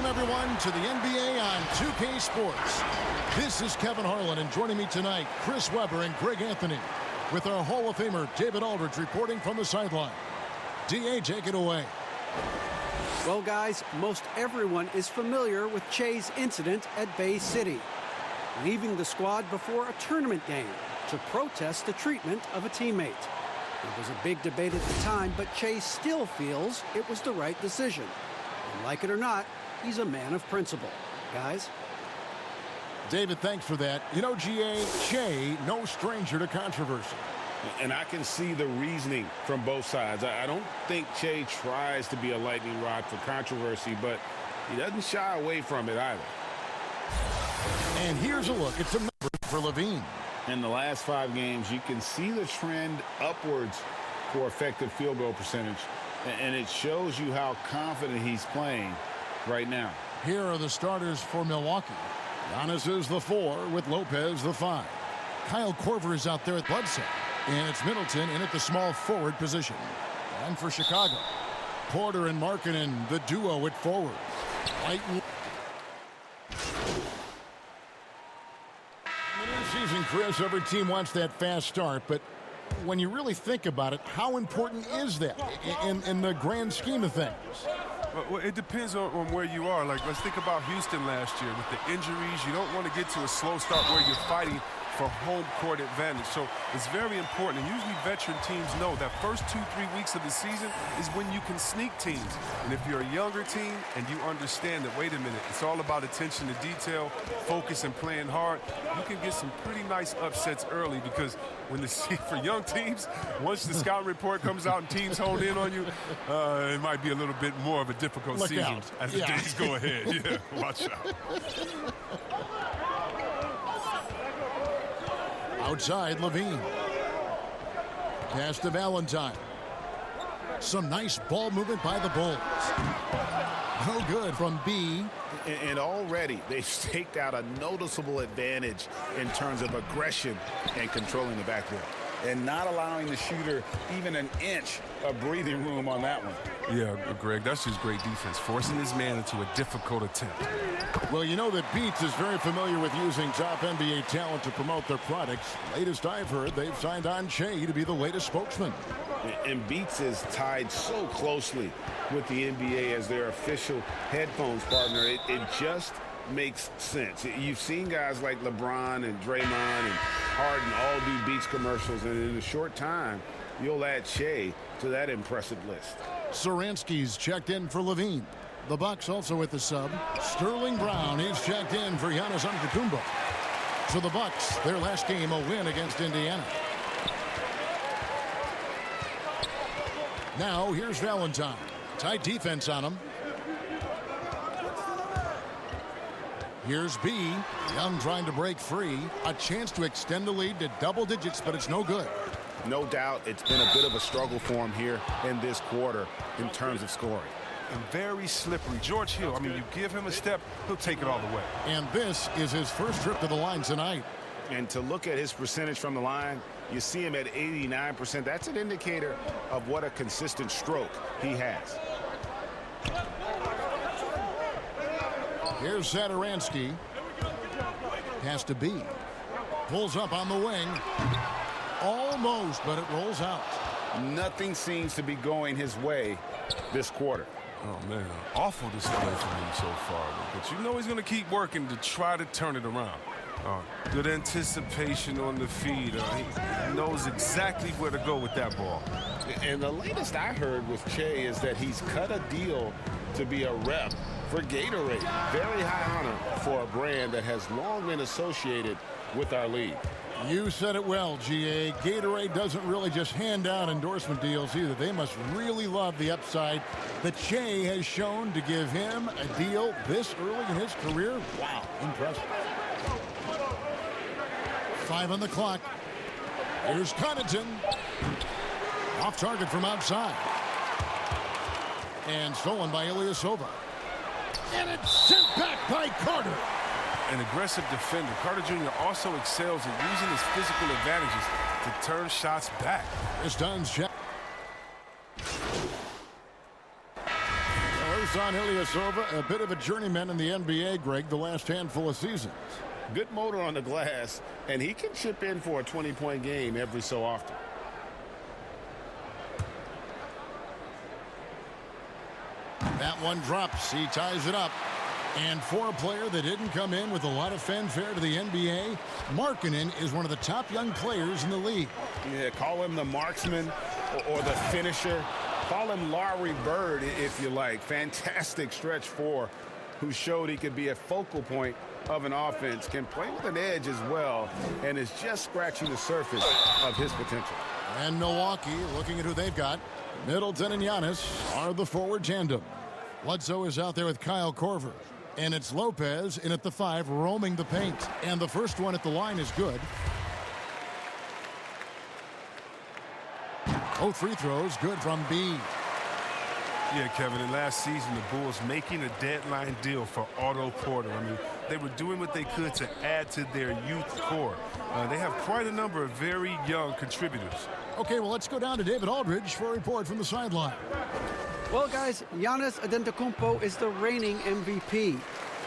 Welcome, everyone, to the NBA on 2K Sports. This is Kevin Harlan, and joining me tonight, Chris Webber and Greg Anthony, with our Hall of Famer, David Aldridge, reporting from the sideline. D.A., take it away. Well, guys, most everyone is familiar with Che's incident at Bay City, leaving the squad before a tournament game to protest the treatment of a teammate. There was a big debate at the time, but Che still feels it was the right decision. And like it or not, he's a man of principle. Guys? David, thanks for that. You know, G.A., Che, no stranger to controversy. And I can see the reasoning from both sides. I don't think Che tries to be a lightning rod for controversy, but he doesn't shy away from it either. And here's a look at some numbers for Levine. In the last 5 games, you can see the trend upwards for effective field goal percentage, and it shows you how confident he's playing right now. Here are the starters for Milwaukee. Giannis is the 4 with Lopez the 5. Kyle Korver is out there at Bledsoe, and it's Middleton in at the small forward position. And for Chicago, Porter and Markkanen, the duo at forward. White season, Chris, every team wants that fast start, but when you really think about it, how important is that in the grand scheme of things? Well, it depends on where you are. Like, let's think about Houston last year with the injuries. You don't want to get to a slow start where you're fighting for home court advantage. So it's very important. And usually veteran teams know that first 2-3 weeks of the season is when you can sneak teams. And if you're a younger team and you understand that, wait a minute, it's all about attention to detail, focus, and playing hard, you can get some pretty nice upsets early, because when for young teams, once the scouting report comes out and teams hone in on you, it might be a little bit more of a difficult season as the days go ahead. Yeah, watch out. Outside, Levine. Pass to Valentine. Some nice ball movement by the Bulls. No good from B. And already they've staked out a noticeable advantage in terms of aggression and controlling the backboard, and not allowing the shooter even an inch of breathing room on that one. Yeah, Greg, that's just great defense, forcing his man into a difficult attempt. Well, you know that Beats is very familiar with using top NBA talent to promote their products. Latest I've heard, they've signed on Che to be the latest spokesman. And Beats is tied so closely with the NBA as their official headphones partner. It just makes sense. You've seen guys like LeBron and Draymond and Harden all do Beats commercials, and in a short time, you'll add Che to that impressive list. Saransky's checked in for Levine. The Bucks also with the sub. Sterling Brown, he's checked in for Giannis Antetokounmpo. So the Bucks, their last game, a win against Indiana. Now here's Valentine. Tight defense on him. Here's B. Young trying to break free. A chance to extend the lead to double digits, but it's no good. No doubt it's been a bit of a struggle for him here in this quarter in terms of scoring. And very slippery. George Hill, I mean, you give him a step, he'll take it all the way. And this is his first trip to the line tonight. And to look at his percentage from the line, you see him at 89%. That's an indicator of what a consistent stroke he has. Here's Satoransky. Pass to B. Pulls up on the wing. Almost, but it rolls out. Nothing seems to be going his way this quarter. Oh, man, awful display from him so far. But you know he's going to keep working to try to turn it around. Good anticipation on the feed. He knows exactly where to go with that ball. And the latest I heard with Che is that he's cut a deal to be a rep for Gatorade. Very high honor for a brand that has long been associated with our league. You said it well, G.A. Gatorade doesn't really just hand out endorsement deals either. They must really love the upside that Che has shown to give him a deal this early in his career. Wow, impressive. 5 on the clock. Here's Connaughton. Off target from outside. And stolen by Ilyasova. And it's sent back by Carter. An aggressive defender. Carter Jr. also excels at using his physical advantages to turn shots back. This Dunn's check. Well, there's Hassan Ilyasova, a bit of a journeyman in the NBA, Greg, the last handful of seasons. Good motor on the glass, and he can chip in for a 20-point game every so often. That one drops. He ties it up. And for a player that didn't come in with a lot of fanfare to the NBA, Markkanen is one of the top young players in the league. Yeah, call him the marksman or the finisher. Call him Larry Bird, if you like. Fantastic stretch four, who showed he could be a focal point of an offense, can play with an edge as well, and is just scratching the surface of his potential. And Milwaukee, looking at who they've got, Middleton and Giannis are the forward tandem. Bledsoe is out there with Kyle Korver. And it's Lopez in at the 5, roaming the paint. And the first one at the line is good. Both free throws good from B. Yeah, Kevin, in last season, the Bulls making a deadline deal for Otto Porter. I mean, they were doing what they could to add to their youth core. They have quite a number of very young contributors. Okay, well, let's go down to David Aldridge for a report from the sideline. Well, guys, Giannis Antetokounmpo is the reigning MVP.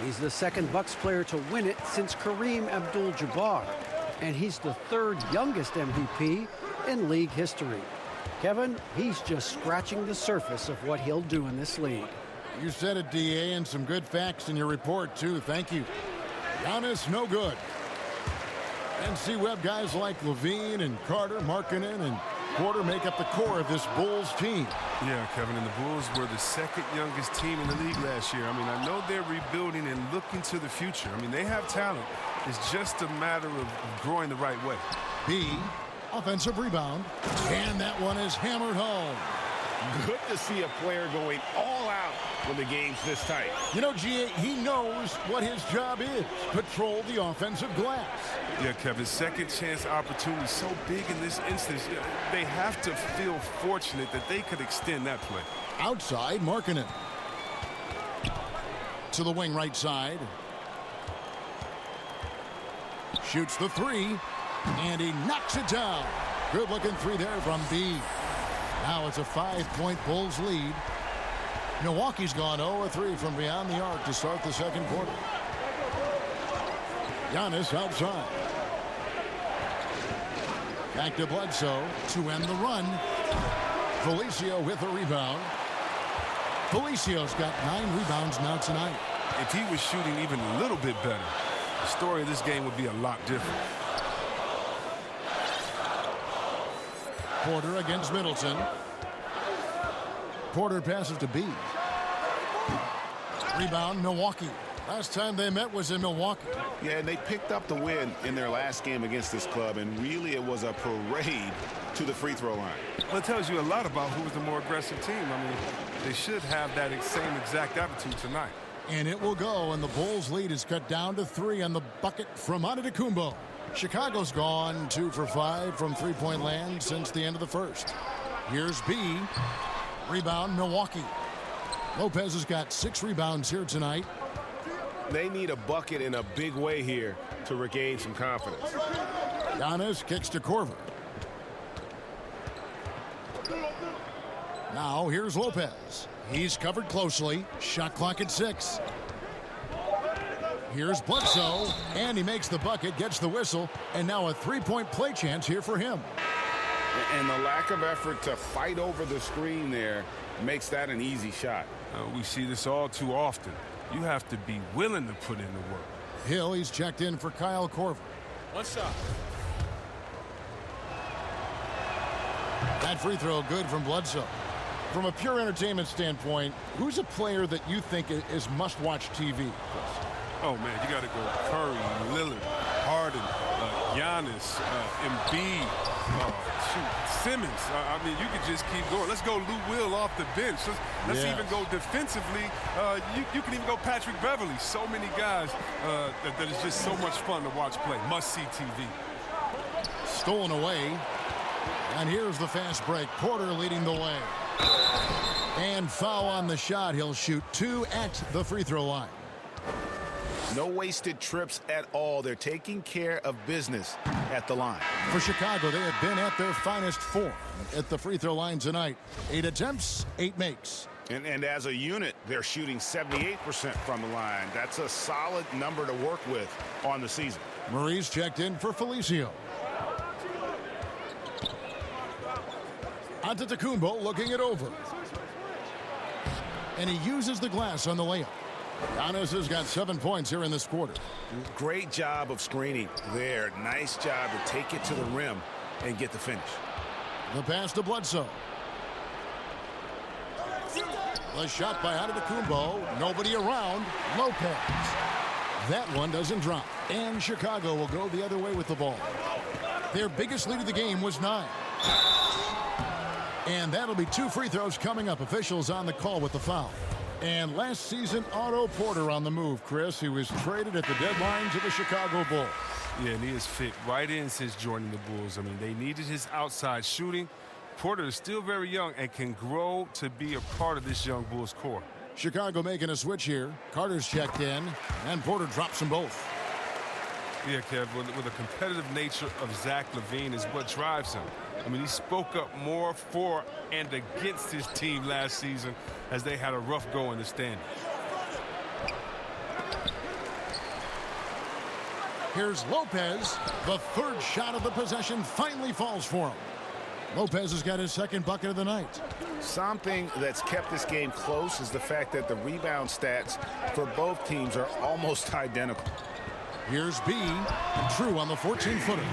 He's the second Bucks player to win it since Kareem Abdul-Jabbar. And he's the third youngest MVP in league history. Kevin, he's just scratching the surface of what he'll do in this league. You said it, D.A., and some good facts in your report, too. Thank you. Giannis, no good. And C-Web guys like Levine and Carter, Markkanen, and Porter make up the core of this Bulls team. Yeah, Kevin, and the Bulls were the second youngest team in the league last year. I mean, I know they're rebuilding and looking to the future. I mean, they have talent. It's just a matter of growing the right way. B, offensive rebound, and that one is hammered home. Good to see a player going all out when the game's this tight. You know, G.A., he knows what his job is. Patrol the offensive glass. Yeah, Kevin, second chance opportunity so big in this instance. They have to feel fortunate that they could extend that play. Outside, Markkanen. To the wing right side. Shoots the 3, and he knocks it down. Good-looking 3 there from B. Now it's a 5-point Bulls lead. Milwaukee's gone 0-3 from beyond the arc to start the second quarter. Giannis outside. Back to Bledsoe to end the run. Felicio with a rebound. Felicio's got 9 rebounds now tonight. If he was shooting even a little bit better, the story of this game would be a lot different. Porter against Middleton. Porter passes to B. Rebound, Milwaukee. Last time they met was in Milwaukee. Yeah, and they picked up the win in their last game against this club, and really it was a parade to the free throw line. Well, it tells you a lot about who was the more aggressive team. I mean, they should have that same exact attitude tonight. And it will go, and the Bulls' lead is cut down to 3 on the bucket from Antetokounmpo. Chicago's gone 2 for 5 from three-point land since the end of the first. Here's B. Rebound, Milwaukee. Lopez has got 6 rebounds here tonight. They need a bucket in a big way here to regain some confidence. Giannis kicks to Korver. Now here's Lopez. He's covered closely. Shot clock at 6. Here's Bledsoe, and he makes the bucket, gets the whistle, and now a 3-point play chance here for him. And the lack of effort to fight over the screen there makes that an easy shot. We see this all too often. You have to be willing to put in the work. Hill, he's checked in for Kyle Korver. One shot. That free throw good from Bledsoe. From a pure entertainment standpoint, who's a player that you think is must-watch TV? Oh, man, you got to go Curry, Lillard, Harden, Giannis, Embiid, Simmons. I mean, you could just keep going. Let's go Lou Will off the bench. Let's even go defensively. You can even go Patrick Beverly. So many guys that is just so much fun to watch play. Must-see TV. Stolen away. And here's the fast break. Porter leading the way. And foul on the shot. He'll shoot 2 at the free throw line. No wasted trips at all. They're taking care of business at the line. For Chicago, they have been at their finest form at the free throw line tonight. 8 attempts, 8 makes. And as a unit, they're shooting 78% from the line. That's a solid number to work with on the season. Murray's checked in for Felicio. Antetokounmpo looking it over. And he uses the glass on the layup. Giannis has got 7 points here in this quarter. Great job of screening there. Nice job to take it to the rim and get the finish. The pass to Bledsoe. The shot by Antetokounmpo. Nobody around. Lopez. That one doesn't drop. And Chicago will go the other way with the ball. Their biggest lead of the game was 9. And that'll be 2 free throws coming up. Officials on the call with the foul. And last season, Otto Porter on the move, Chris. He was traded at the deadline to the Chicago Bulls. Yeah, and he has fit right in since joining the Bulls. I mean, they needed his outside shooting. Porter is still very young and can grow to be a part of this young Bulls core. Chicago making a switch here. Carter's checked in, and Porter drops them both. Yeah, Kev, with the competitive nature of Zach LaVine is what drives him. I mean, he spoke up more for and against his team last season as they had a rough go in the standings. Here's Lopez. The third shot of the possession finally falls for him. Lopez has got his second bucket of the night. Something that's kept this game close is the fact that the rebound stats for both teams are almost identical. Here's B. True on the 14-footer.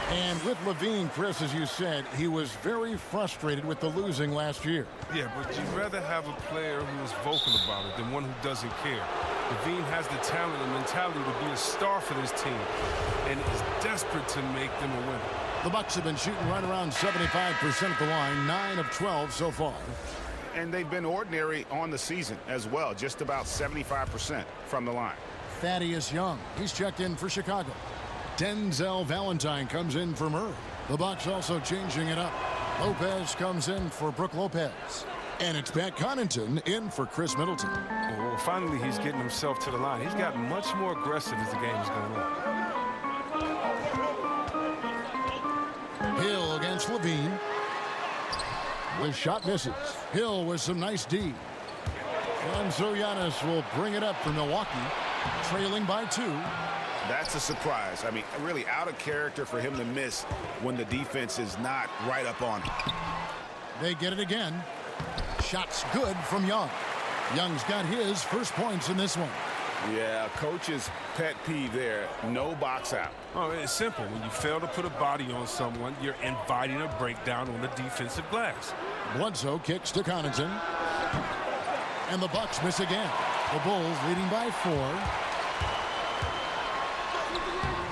And with LaVine, Chris, as you said, he was very frustrated with the losing last year. Yeah, but you'd rather have a player who is vocal about it than one who doesn't care. LaVine has the talent and mentality to be a star for this team and is desperate to make them a winner. The Bucks have been shooting right around 75% at the line, 9 of 12 so far. And they've been ordinary on the season as well, just about 75% from the line. Thaddeus Young, he's checked in for Chicago. Denzel Valentine comes in for Murray. The Bucks also changing it up. Lopez comes in for Brook Lopez. And it's Pat Connaughton in for Chris Middleton. Well, finally, he's getting himself to the line. He's gotten much more aggressive as the game is going on. Hill against LaVine. The shot misses. Hill with some nice D. And so Giannis will bring it up for Milwaukee, trailing by 2. That's a surprise. I mean, really out of character for him to miss when the defense is not right up on him. They get it again. Shot's good from Young. Young's got his first points in this one. Yeah, coach's pet peeve there. No box out. Oh, it's simple. When you fail to put a body on someone, you're inviting a breakdown on the defensive glass. Bledsoe kicks to Connaughton. And the Bucks miss again. The Bulls leading by 4.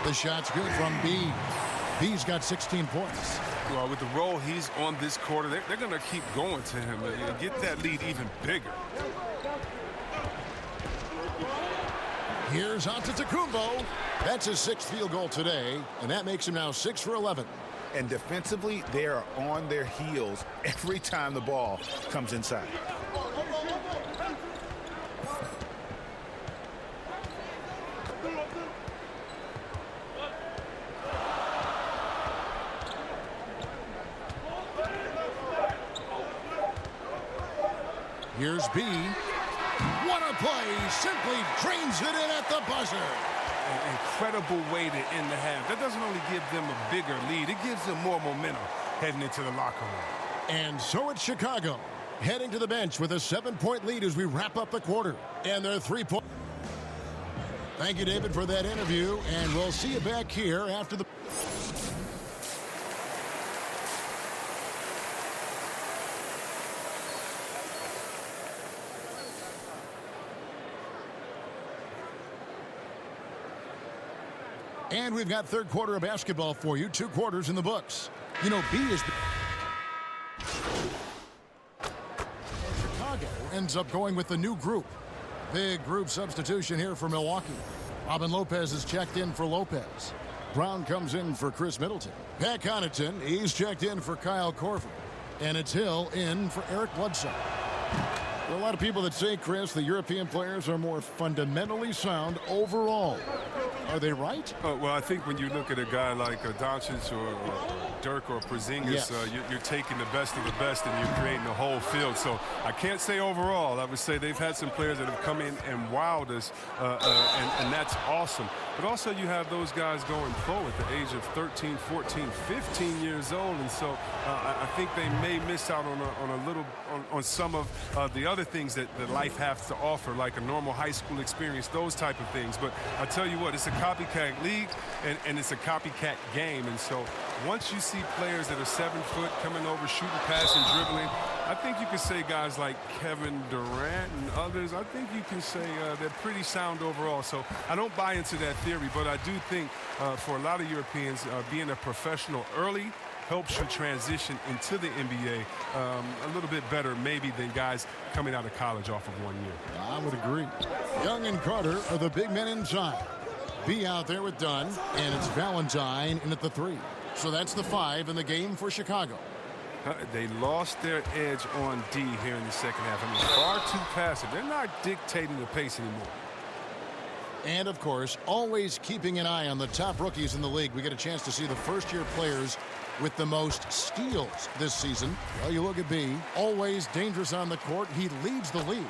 The shot's good from B. B's got 16 points. Well, with the role he's on this quarter, they're going to keep going to him and get that lead even bigger. Here's Antetokounmpo. That's his 6th field goal today, and that makes him now 6 for 11. And defensively, they are on their heels every time the ball comes inside. Here's B. What a play. Simply drains it in at the buzzer. An incredible way to end the half. That doesn't only give them a bigger lead, it gives them more momentum heading into the locker room. And so it's Chicago heading to the bench with a 7-point lead as we wrap up the quarter. And they're 3-point. Thank you, David, for that interview. And we'll see you back here after the... And we've got third quarter of basketball for you. 2 quarters in the books. You know, B is... Chicago ends up going with the new group. Big group substitution here for Milwaukee. Robin Lopez is checked in for Lopez. Brown comes in for Chris Middleton. Pat Connaughton, he's checked in for Kyle Korver. And it's Hill in for Eric Bledsoe. There are a lot of people that say, Chris, the European players are more fundamentally sound overall. Are they right? Well, I think when you look at a guy like Doncic or Dirk or Porzingis, Yes. you're taking the best of the best and you're creating the whole field. So I can't say overall. I would say they've had some players that have come in and wowed us, and that's awesome. But also you have those guys going pro at the age of 13, 14, 15 years old, and so I think they may miss out on some of the other things that life has to offer, like a normal high school experience, those type of things. But I tell you what, it's a copycat league, and it's a copycat game. And so once you see players that are 7 foot coming over, shooting, passing, dribbling, I think you can say guys like Kevin Durant and others, I think you can say they're pretty sound overall. So I don't buy into that theory, but I do think for a lot of Europeans, being a professional early helps you transition into the NBA a little bit better maybe than guys coming out of college off of 1 year. I would agree. Young and Carter are the big men inside. B out there with Dunn, and it's Valentine in at the 3. So that's the 5 in the game for Chicago. They lost their edge on D here in the second half. I mean, far too passive. They're not dictating the pace anymore. And, of course, always keeping an eye on the top rookies in the league. We get a chance to see the first-year players with the most steals this season. Well, you look at B, always dangerous on the court. He leads the league.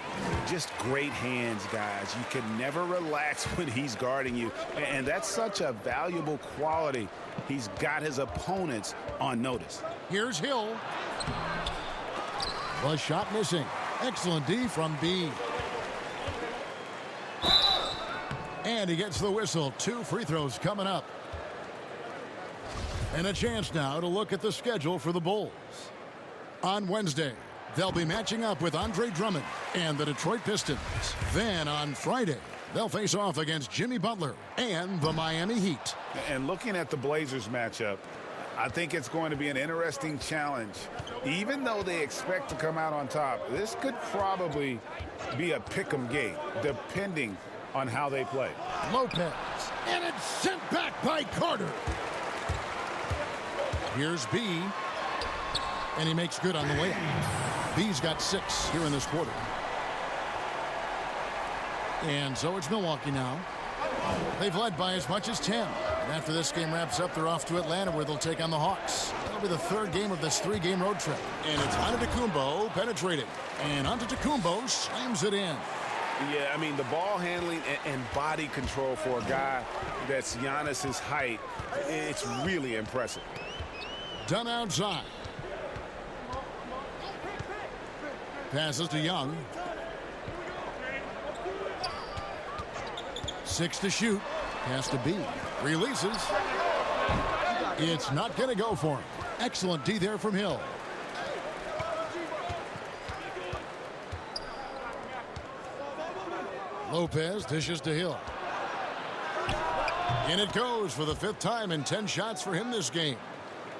Just great hands, guys. You can never relax when he's guarding you, and that's such a valuable quality. He's got his opponents on notice. Here's Hill. The shot missing. Excellent D from B. And he gets the whistle. 2 free throws coming up. And a chance now to look at the schedule for the Bulls. On Wednesday, they'll be matching up with Andre Drummond and the Detroit Pistons. Then on Friday, they'll face off against Jimmy Butler and the Miami Heat. And looking at the Blazers matchup, I think it's going to be an interesting challenge. Even though they expect to come out on top, this could probably be a pick-em game, depending on how they play. Lopez, and it's sent back by Carter. Here's B, and he makes good on the layup. B's got 6 here in this quarter. And so it's Milwaukee now. They've led by as much as 10. And after this game wraps up, they're off to Atlanta, where they'll take on the Hawks. That'll be the 3rd game of this 3-game road trip. And it's Antetokounmpo penetrating. And Antetokounmpo slams it in. Yeah, I mean, the ball handling and body control for a guy that's Giannis's height, it's really impressive. Done outside. Passes to Young. 6 to shoot. Pass to B. Releases. It's not going to go for him. Excellent D there from Hill. Lopez dishes to Hill. And it goes for the 5th time, and 10 shots for him this game.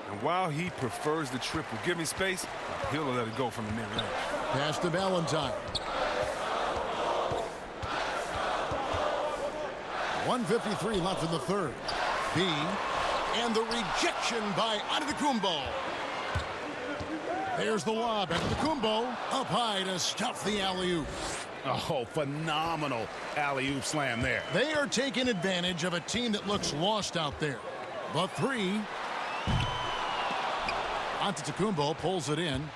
And while he prefers the triple, give me space, he'll let it go from the mid-range. Pass to Valentine. 1:53 left in the 3rd. B, and the rejection by Antetokounmpo. There's the lob. Antetokounmpo up high to stuff the alley-oop. Oh, phenomenal alley-oop slam there. They are taking advantage of a team that looks lost out there. The 3. Antetokounmpo pulls it in.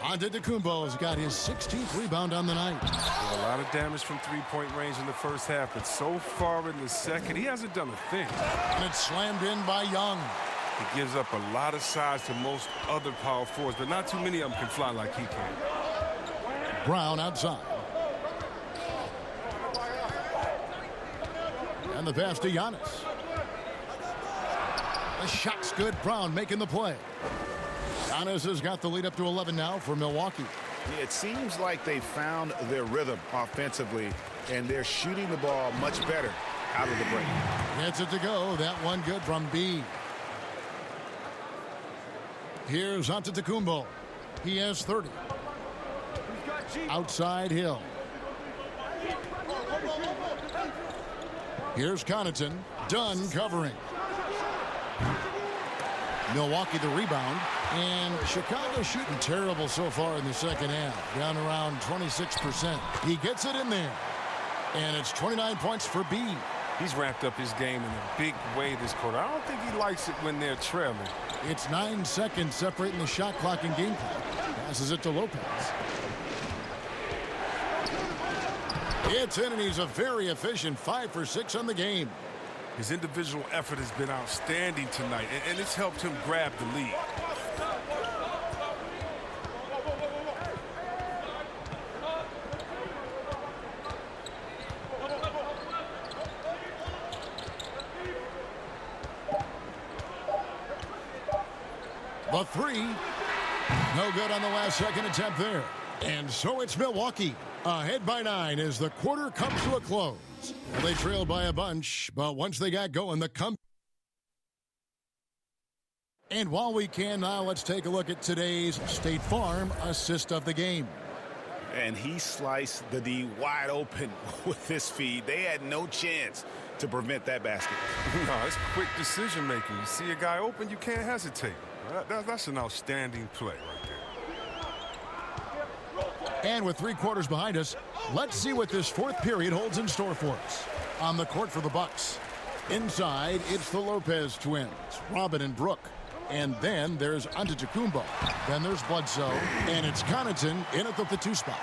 Antetokounmpo's got his 16th rebound on the night. A lot of damage from three-point range in the first half, but so far in the second, he hasn't done a thing. And it's slammed in by Young. He gives up a lot of size to most other power forwards, but not too many of them can fly like he can. Brown outside. And the pass to Giannis. The shot's good. Brown making the play. Giannis has got the lead up to 11 now for Milwaukee. It seems like they found their rhythm offensively, and they're shooting the ball much better out of the break. Gets it to go. That one good from B. Here's Antetokounmpo. He has 30. Outside Hill. Here's Connaughton. Dunn covering. Milwaukee the rebound. And Chicago shooting terrible so far in the second half. Down around 26%. He gets it in there. And it's 29 points for B. He's ramped up his game in a big way this quarter. I don't think he likes it when they're trailing. It's 9 seconds separating the shot clock and game clock. Passes it to Lopez. It's in, and he's a very efficient 5 for 6 on the game. His individual effort has been outstanding tonight, and it's helped him grab the lead. The three, no good on the last second attempt there. And so it's Milwaukee, ahead by 9 as the quarter comes to a close. Well, they trailed by a bunch, but once they got going, the come. And while we can now, let's take a look at today's State Farm assist of the game. And he sliced the D wide open with his feed. They had no chance to prevent that basket. No, it's quick decision making. You see a guy open, you can't hesitate. That's an outstanding play right there. And with 3 quarters behind us, let's see what this 4th period holds in store for us. On the court for the Bucks. Inside, it's the Lopez twins, Robin and Brooke. And then there's Antetokounmpo. Then there's Bledsoe. And it's Connaughton in at the 2 spot.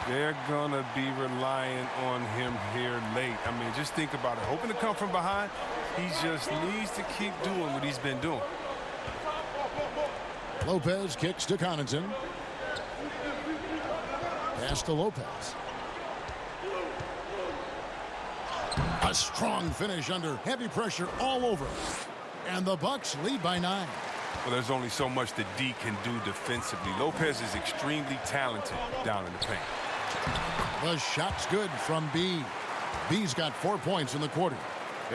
They're going to be relying on him here late. I mean, just think about it. Hoping to come from behind, he just needs to keep doing what he's been doing. Lopez kicks to Connaughton. Pass to Lopez. A strong finish under heavy pressure all over. And the Bucks lead by 9. Well, there's only so much that D can do defensively. Lopez is extremely talented down in the paint. The shot's good from B. B's got 4 points in the quarter.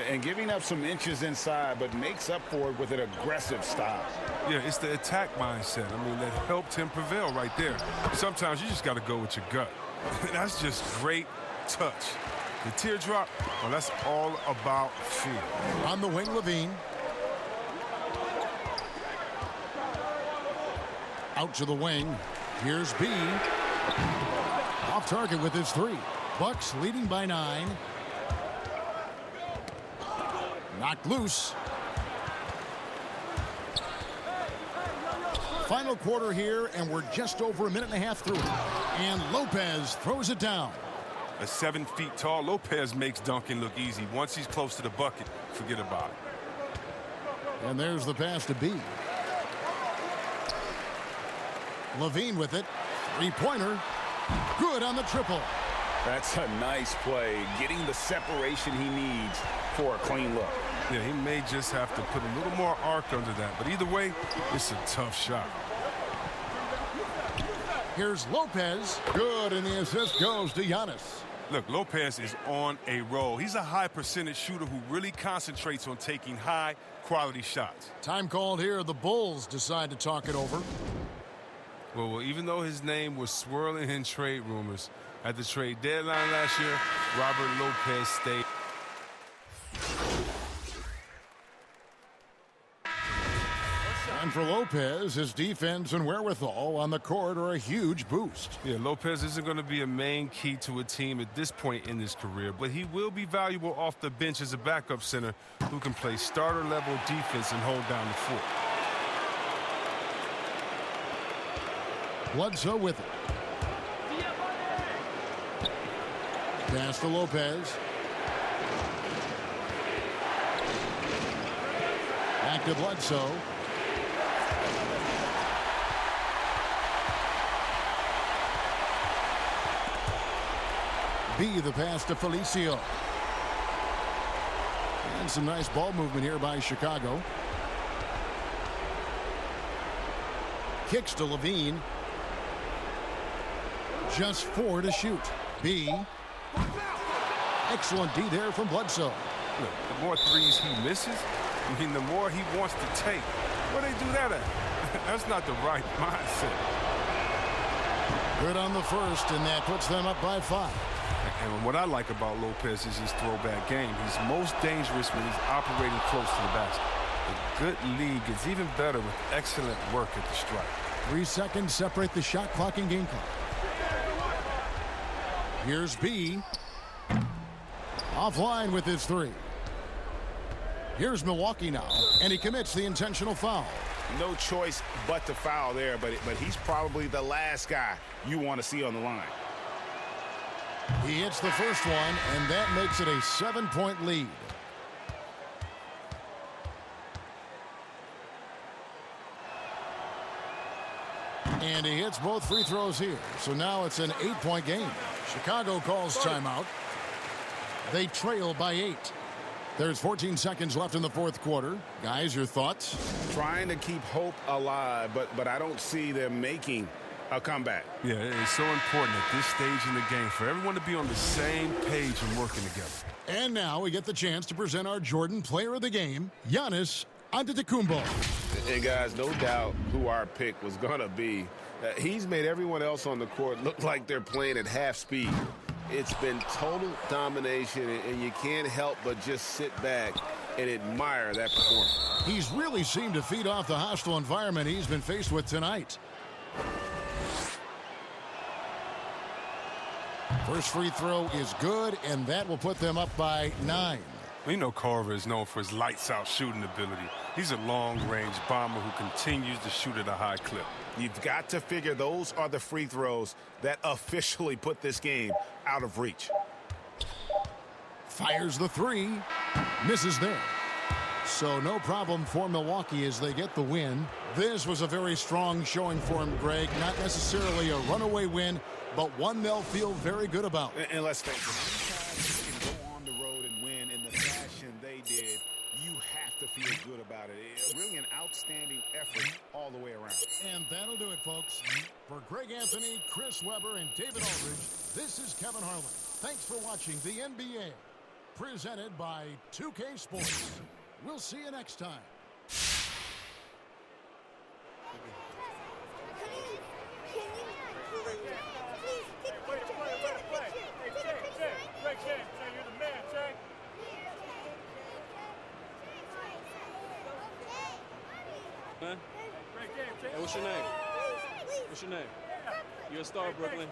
And giving up some inches inside, but makes up for it with an aggressive style. Yeah, it's the attack mindset. I mean, that helped him prevail right there. Sometimes you just got to go with your gut. That's just great touch. The teardrop, well, that's all about feel. On the wing, Levine. Out to the wing. Here's B. Off target with his 3. Bucks leading by 9. Knocked loose. Final quarter here, and we're just over a minute and a half through it. And Lopez throws it down. At 7 feet tall, Lopez makes dunking look easy. Once he's close to the bucket, forget about it. And there's the pass to B. Levine with it. 3-pointer. Good on the triple. That's a nice play, getting the separation he needs for a clean look. Yeah, he may just have to put a little more arc under that, but either way, it's a tough shot. Here's Lopez. Good, and the assist goes to Giannis. Look, Lopez is on a roll. He's a high percentage shooter who really concentrates on taking high quality shots. Time called here. The Bulls decide to talk it over. Well, even though his name was swirling in trade rumors, at the trade deadline last year, Robert Lopez stayed. And for Lopez, his defense and wherewithal on the court are a huge boost. Yeah, Lopez isn't going to be a main key to a team at this point in his career, but he will be valuable off the bench as a backup center who can play starter-level defense and hold down the fort. Bledsoe with it. Pass to Lopez. Back to Bledsoe. B, the pass to Felicio. And some nice ball movement here by Chicago. Kicks to Levine. Just 4 to shoot. B. Excellent D there from Bledsoe. Look, the more threes he misses, I mean, the more he wants to take. Where they do that at? That's not the right mindset. Good on the first, and that puts them up by 5. And what I like about Lopez is his throwback game. He's most dangerous when he's operating close to the basket. A good lead gets even better with excellent work at the stripe. 3 seconds separate the shot clock and game clock. Here's B. Offline with his three. Here's Milwaukee now, and he commits the intentional foul. No choice but to foul there, but he's probably the last guy you want to see on the line. He hits the first one, and that makes it a 7-point lead. And he hits both free throws here. So now it's an 8-point game. Chicago calls timeout. They trail by 8. There's 14 seconds left in the fourth quarter. Guys, your thoughts? Trying to keep hope alive, but I don't see them making a comeback. Yeah, it's so important at this stage in the game for everyone to be on the same page and working together. And now we get the chance to present our Jordan Player of the Game, Giannis Antetokounmpo. And guys, no doubt who our pick was going to be. He's made everyone else on the court look like they're playing at half speed. It's been total domination, and you can't help but just sit back and admire that performance. He's really seemed to feed off the hostile environment he's been faced with tonight. First free throw is good, and that will put them up by 9. We know Carver is known for his lights-out shooting ability. He's a long-range bomber who continues to shoot at a high clip. You've got to figure those are the free throws that officially put this game out of reach. Fires the three. Misses there. So no problem for Milwaukee as they get the win. This was a very strong showing for him, Greg. Not necessarily a runaway win, but one they'll feel very good about. And let's face it, anytime you can go on the road and win in the fashion they did, you have to feel good about it. It's really an outstanding effort all the way around. And that'll do it, folks. For Greg Anthony, Chris Webber, and David Aldridge, this is Kevin Harlan. Thanks for watching the NBA, presented by 2K Sports. We'll see you next time. Hey, what's your name? What's your name? You're a star, Brooklyn.